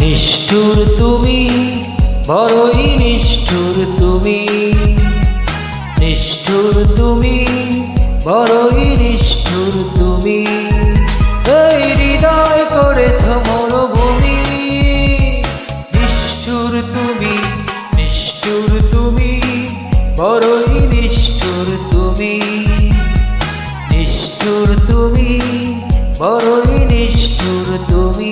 নিষ্ঠুর তুমি, বড়ই নিষ্ঠুর তুমি, নিষ্ঠুর তুমি, বড়ই নিষ্ঠুর তুমি। এই হৃদয় করেছ মরুভূমি। নিষ্ঠুর তুমি, নিষ্ঠুর তুমি, বড়ই নিষ্ঠুর তুমি, নিষ্ঠুর তুমি, বড়ই নিষ্ঠুর তুমি।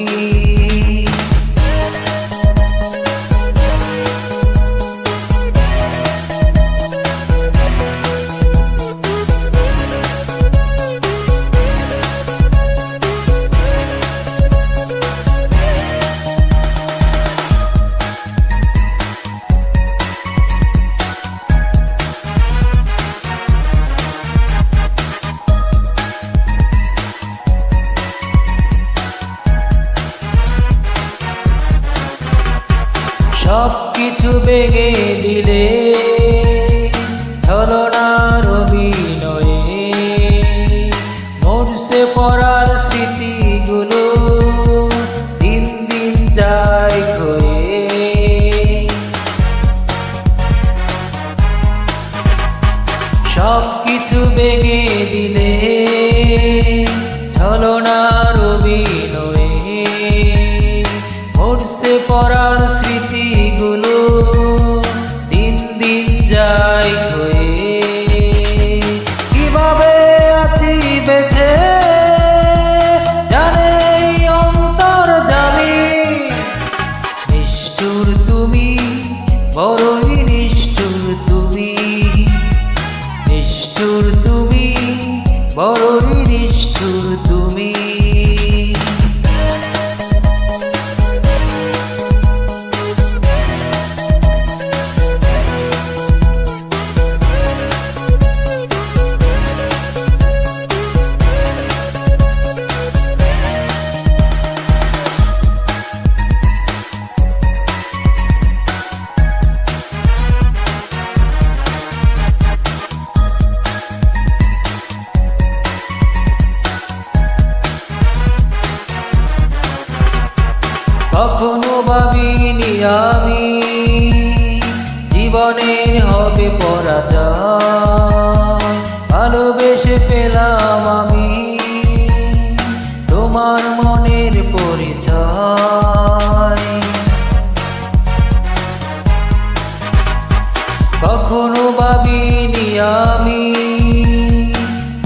সবকিছু ভেঙে দিলে ছলনার অভিনয়ে, মরছে পড়ার স্মৃতিগুলো দিন দিন যায় ক্ষয়ে। সবকিছু ভেঙে দিলে ছলনার অভিনয়ে, মরছে পড়ার স্মৃতিগুলো দিন দিন যায় ক্ষয়ে। কিভাবে আছি বেঁচে জানে অন্তর জানি। নিষ্ঠুর তুমি, বড়ই নিষ্ঠুর তুমি, নিষ্ঠুর তুমি, বড়ই নিষ্ঠুর তুমি। কখনো ভাবিনি আমি জীবনের হবে পরাজয়। ভালোবেসে পেলাম আমি তোমার মনের পরিচয়। কখনো ভাবিনি আমি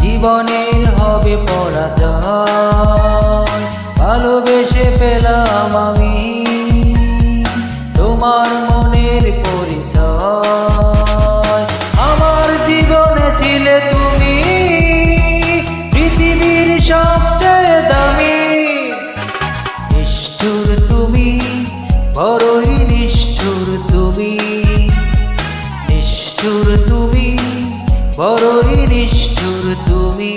জীবনের হবে পরাজয়। ভালোবেসে পেলাম আমি তোমার মনের পরিচয়। আমার জীবনে ছিলে তুমি পৃথিবীর সবচেয়ে দামি। নিষ্ঠুর তুমি, বড়ই নিষ্ঠুর তুমি, নিষ্ঠুর তুমি, বড়ই নিষ্ঠুর তুমি।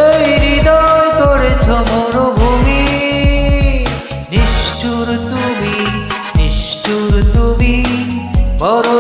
এই হৃদয় করেছ মরুভূমি। নিষ্ঠুর তুমি, নিষ্ঠুর তুমি, বড়